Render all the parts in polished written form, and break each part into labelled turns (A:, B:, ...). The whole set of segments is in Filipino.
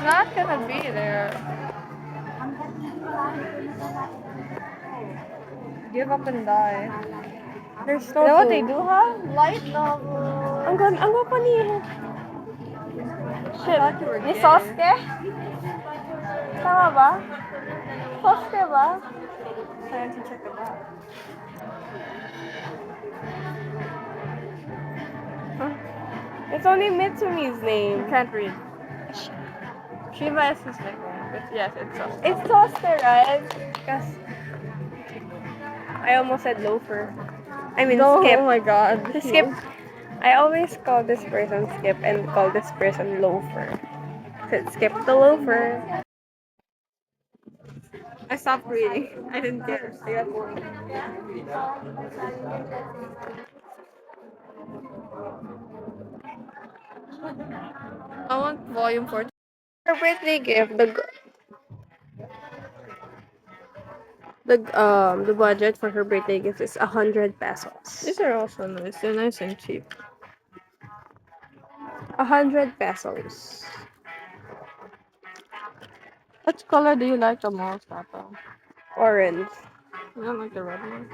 A: not gonna be there. Give up and die.
B: There's
A: Is
B: no
A: that what they
B: two.
A: do have? Light novel.
B: Ang gwapo ni... Shit.
A: thought you were
B: Ni
A: gay.
B: Sosuke? Tama ba? Sosuke ba?
A: I have to check it out.
B: It's only Mitsumi's
A: You
B: name.
A: can't read. Shiva is his nickname, but yes, it's Sosuke.
B: It's Sosuke, right? Because I almost said loafer. I mean,
A: No,
B: Skip.
A: oh my god.
B: Skip. I always call this person Skip and call this person loafer. Skip the loafer.
A: I stopped reading. I didn't care. I got bored. I want volume 4.
B: Her birthday gift, the budget for her birthday gift is 100 pesos.
A: These are also nice. They're nice and cheap.
B: 100 pesos.
A: Which color do you like the most, Papa?
B: Orange.
A: You don't like the red one?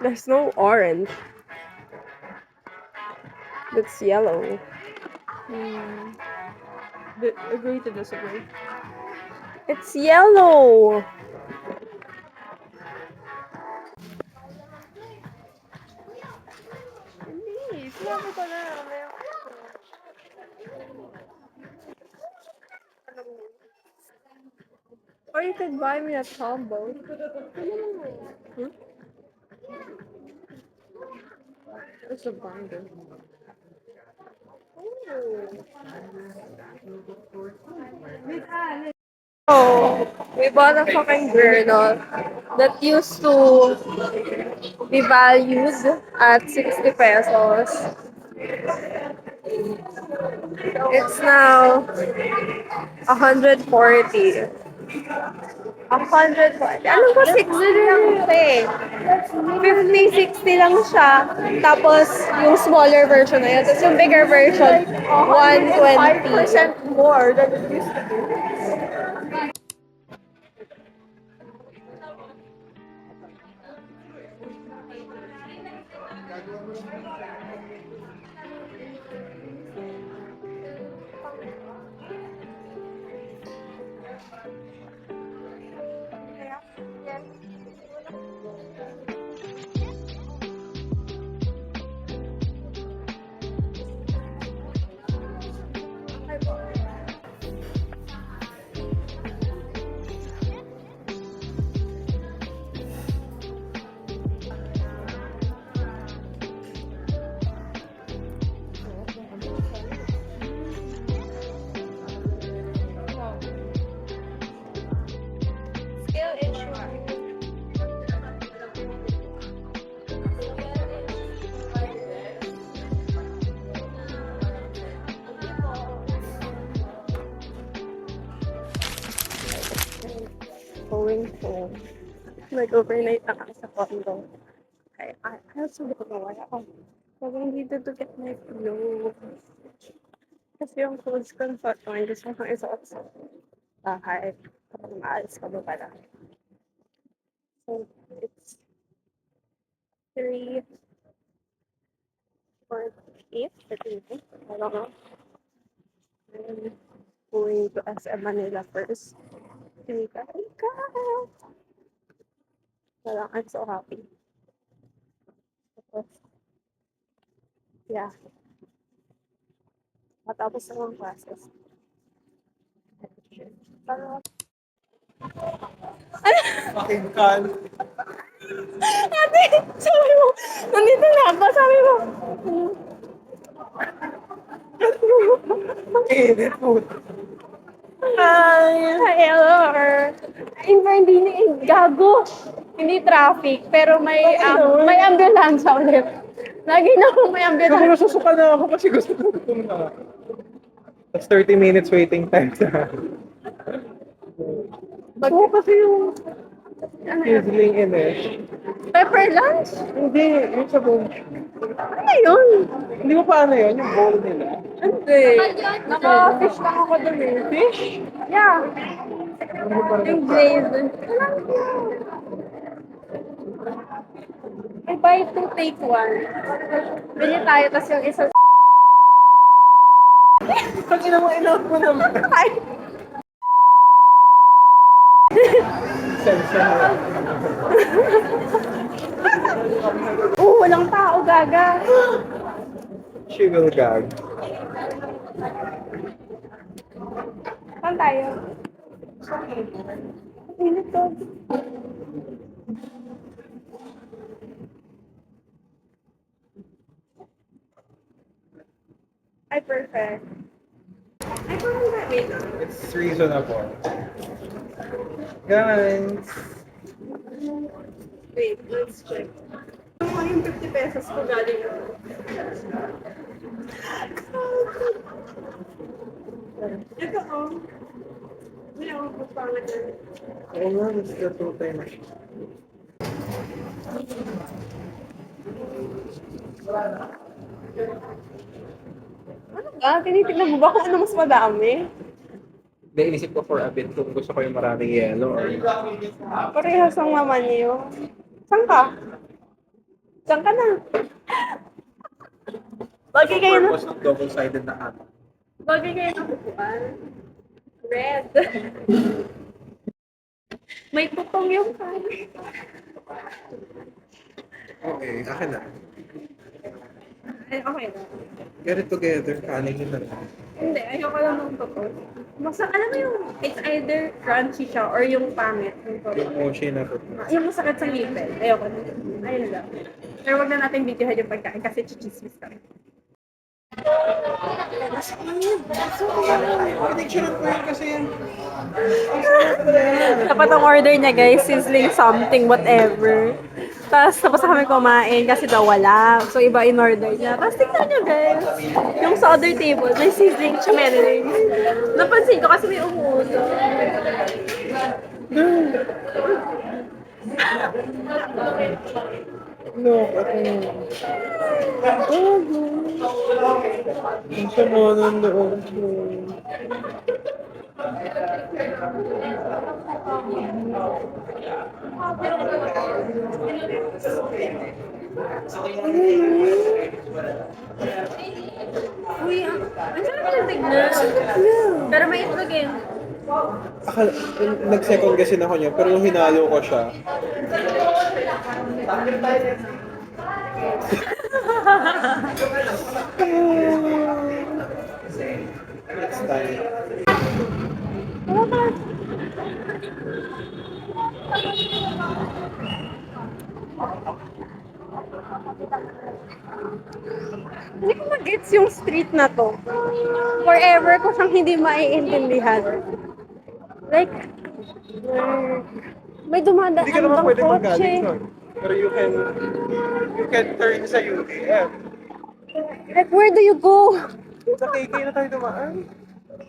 B: There's no orange. It's yellow.
A: Agree to disagree.
B: It's yellow.
A: Or you could buy me a combo. It's a binder.
B: Oh, we bought a fucking journal that used to be valued at 60 pesos. It's now 140. 140. Ano ba 60 lang ito eh? 50, 60 lang siya. Tapos, yung smaller version na yun. Tapos yung bigger version, 120.
A: 5% more than it used to be.
B: Skill issue. Going home. Like overnight na kami sa condo. I also don't know why ako. So I needed to get my clothes. Kasi yung clothes ko na suot ko, hindi siya kang isuot sa bahay. Kapag maalis ka ba pala. So it's 3 or 8, I think. I don't know. I'm going to SM Manila first. Ika. Well, I'm so happy. Tapos, yeah. Matapos na ang classes. Parang,
C: Fucking kan.
B: ate, sabi mo, nandito na ako, sabi mo.
C: Init po.
B: Hi, hello. Hindi ni gago. Hindi traffic, pero may ambulansya ulit. Lagi na ako may
C: Siguro
B: ambulansya.
C: susuka na ako kasi gusto ko na. That's 30 minutes waiting time sa... Oo, kasi yung sizzling Inish.
B: Pepper lunch?
C: Hindi, yung sa bowl.
B: Ano yun?
C: Hindi mo pa ano yun, yung bowl nila.
B: Hindi. Naka-fish lang ako dun eh. Fish? Yeah. Yung glazed. I buy two, take one. Bili tayo, tas yung isa.
C: Pag ina mo, inout mo naman.
B: Ay!
C: Sense mo.
B: Walang tao, gaga.
C: She will gag.
B: Saan tayo? Init to. Ay, perfect. Ay, perfect. Wait.
C: It's reasonable. Guys.
B: Wait, let's check. Yung 50 pesos ko galing ako. Ito oh. Hindi ako magpangat yan.
C: Oo nga, mas gato tayo na siya.
B: Ano ba? Tinitignan mo ba kung ano mas madami?
C: Hindi, inisip ko for a bit kung gusto ko yung maraming yellow or...
B: Parehas ang mama niyo. Saan ka? Saan ka na? Bagay kayo na.
C: Purpose ng double-sided na app.
B: Bagay kayo na bukuan. Red. May putong yung kanya.
C: Okay, akin na.
B: Ay, okay na.
C: Get it together, kanin yun na lang.
B: Hindi, ayoko lang ng totoo. Basta, alam mo yung, it's either crunchy siya or yung pangit. Yung totoo.
C: Yung mochi na to.
B: Yung masakit sa ngipin. Ayoko na. Ayun lang. Pero wag na natin videohan yung pagkain kasi chichismis kami.
C: Picture ko yun kasi yan.
B: Dapat ang order niya guys, sizzling something, whatever. Tapos tapos na kami kumain kasi daw wala. So iba in order niya. Tapos tingnan niyo guys, yung sa other table, may sizzling chicken. Napansin ko kasi may umuulo.
C: Look, ang sama ng loob ko.
B: Uy, ang sarap yung tignan. Pero may itlog eh.
C: Akala, nag-second guessin ako niya, pero nung hinalo ko siya, next time.
B: Hindi ko mag-gets yung street na to. Forever ko siyang hindi maiintindihan. Like, may dumadaan
C: Hindi ka naman
B: bang
C: pwede
B: kotse.
C: magaling nun. Pero you can turn sa UTM.
B: Like, where do you go?
C: Sa KK na tayo dumaan.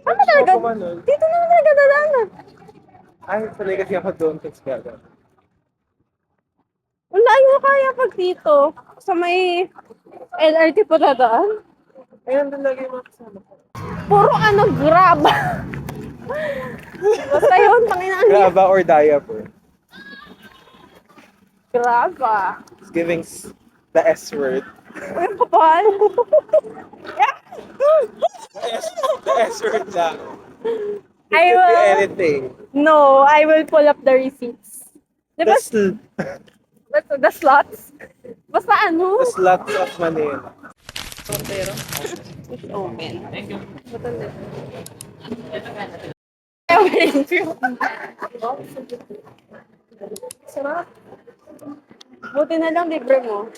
B: Ano talaga?
C: Ako man nun.
B: Dito naman talaga dadaanan.
C: Ay, sanay kasi ako doon. Tapos gaga.
B: Wala yung kaya pag dito. Sa may LRT pa dadaan.
C: Ayun, doon lagi yung mga kasama ko.
B: Puro ano, grab. Basta yun, panginaan niya.
C: Graba or diaper.
B: Grab ah.
C: It's giving the S word.
B: Uy, kapal.
C: The S word lang. It
B: I
C: could be
B: will,
C: anything.
B: no, I will pull up the receipts. Di ba, the slots? Basta ano?
C: The slots of Manila.
B: Pero, it's open. Thank you. Sarap. Buti na lang libre mo.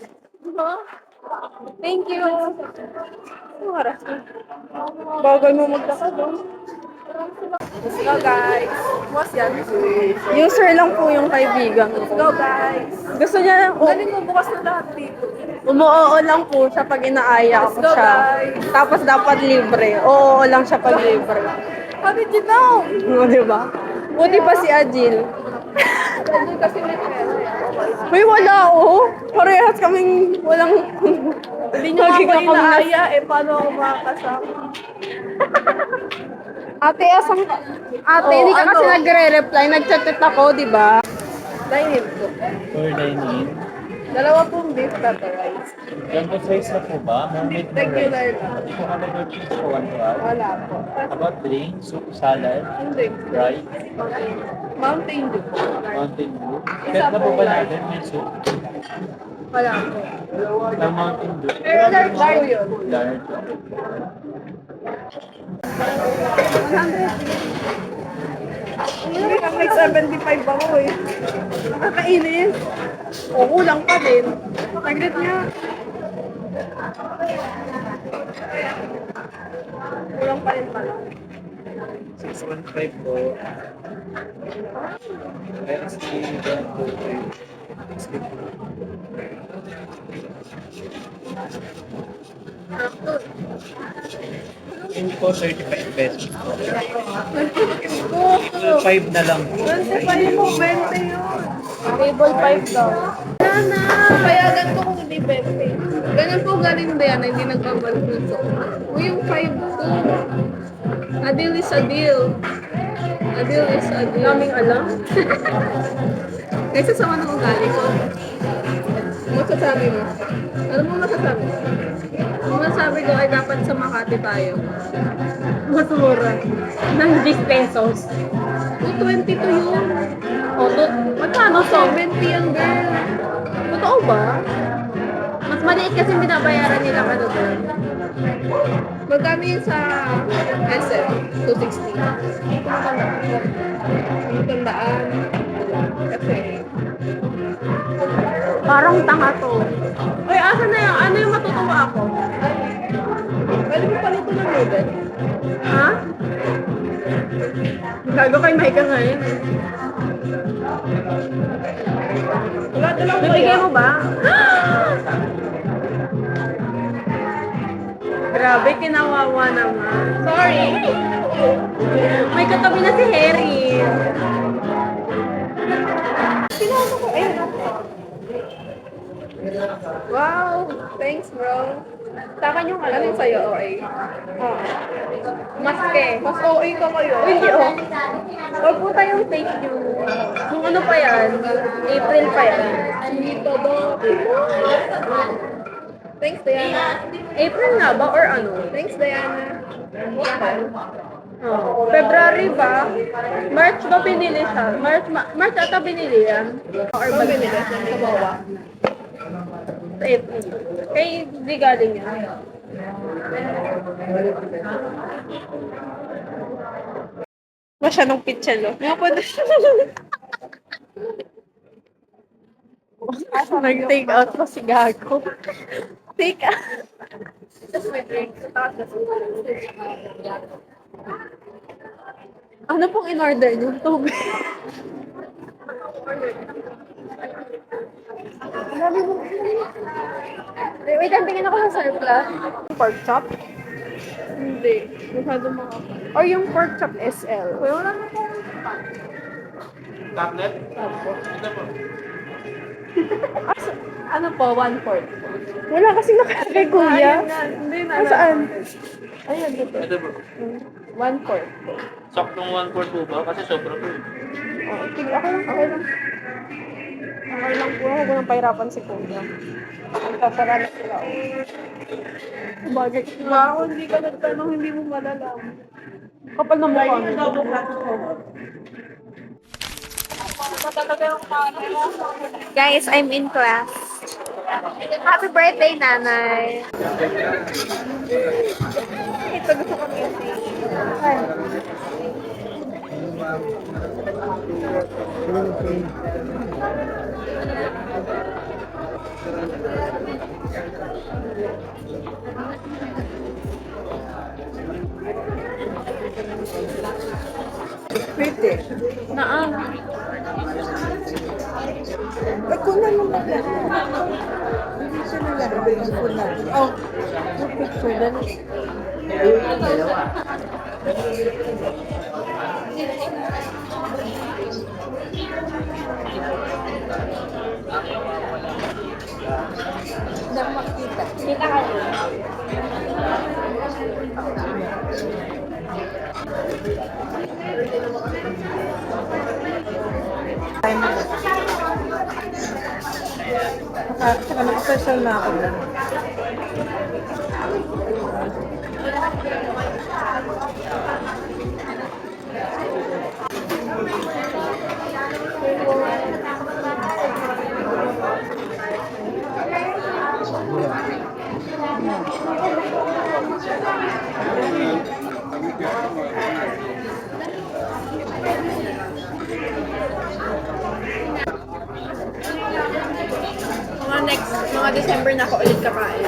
B: Thank you. Ang harap mo. Bagal mo maglakad, oh. Let's go, guys. What's yan? User lang po yung kaibigan. Let's go, guys. Gusto niya, galing mo bukas na lahat dito. Umuoo lang po siya pag inaaya ko siya. Tapos dapat libre. Oo lang siya pag libre. How did you know? O, diba? Buti pa si Ajil. Ajil kasi may pera. May wala, oh. Parehas kaming walang... Hindi niyo
A: Lagi
B: ako
A: ka kami
B: inaaya eh. Paano ako makakasama?
A: Ate, asang... Ate,
B: Oh,
A: hindi ka kasi
B: ano?
A: nagre-reply. Nag-chat ako, di ba?
B: Dine-in po.
C: For dining.
B: Dalawa pong beef platter rice.
C: Jumbo size na po ba? Mermaid na
B: Regular
C: rice.
B: lang.
C: Hindi po kami cheese po one to add.
B: Wala po.
C: About drink, soup, salad,
B: Hindi.
C: rice,
B: Mountain Dew po.
C: Mountain Dew.
B: Isa
C: Set na po
B: po
C: ba
B: large.
C: natin? May soup?
B: Wala po.
C: Ng Mountain Dew.
B: Pero large po yun.
C: Large.
B: Hindi ka may 75 ako eh. Nakakainis. O, kulang pa din. Saglit nga. Kulang pa rin pala.
C: 615 po. Let's see. Hindi po 35 pesos po. 5 na lang.
B: 25 po, 20 yun.
A: Table 5 daw.
B: Wala na. Papayagan ko kung hindi 20. Ganyan po galing Diana, hindi nagpabalik ng so. O yung 5 ko. A deal is a deal. A deal is a deal.
A: Daming alam.
B: Kaysa sa ng ugali ko. Masasabi mo. Ano mo masasabi mo? Ang masasabi ko ay dapat sa Makati tayo.
A: Mas mura. 90 pesos.
B: 222 yun.
A: O, magkano to?
B: 70 ang girl.
A: Totoo ba? Mas maliit kasi yung binabayaran nila ano doon.
B: Magkano yun sa SM? 260. Tandaan. Kasi,
A: Parang tanga to. Uy, asa na yung, ano yung matutuwa ako?
B: pwede mo pala ito ng noodle?
A: Ha? Gago kay Micah ngayon.
B: Wala dalang
A: Nabigay mo ba? Grabe, kinawawa naman.
B: Sorry.
A: May katabi na si Harry.
B: Sinama ko. Ayun. Wow. Thanks, bro. Sa akin yung alam yung sa'yo, OA. Oh.
A: Maske.
B: Mas OA ka kayo.
A: Uy, hindi oh. Huwag po tayong fake news. Kung ano pa yan, April pa yan.
B: Dito ba? Thanks, Diana.
A: April na ba or ano?
B: Thanks, Diana.
A: Oh, February ba? March ba pinili siya? March ata binili yan. Or
B: Or
A: ba
B: binili ng kabawa.
A: April. Kay di galing yan.
B: Masyadong pichelo. Nga po na. Nag-take out pa si Gago. Take out. Ano pong in-order niyo? Tubig.
A: Wait, tingin ako sa surplus.
B: Pork chop? Hindi. Masyado mga... Or yung pork chop SL.
A: Wala na po.
C: Tablet?
B: Ano po? 1/4. Wala kasi nakalagay, kuya.
A: Hindi na.
B: Saan? Ayan, dito.
C: Ito po.
B: 1/4.
C: Saktong 1/4 po ba? Kasi sobra po.
B: Oh, sige, okay lang. Okay lang. Okay lang po. Huwag mo nang pahirapan si kuya. Magpapara na sila. Bagay. Wow, hindi ka nagtanong, hindi mo malalam. Kapal na mukha mo.
A: Guys, I'm in class. Happy birthday, nanay.
B: Ito gusto ko ng Pwede.
A: Naan.
B: Kunan mo na lahat. Hindi siya na lahat. Kunan. Oh, yung picture na. Na makita.
A: Kita ka rin.
B: Saka naka-personal na ako doon. Mga December na ako ulit kakain.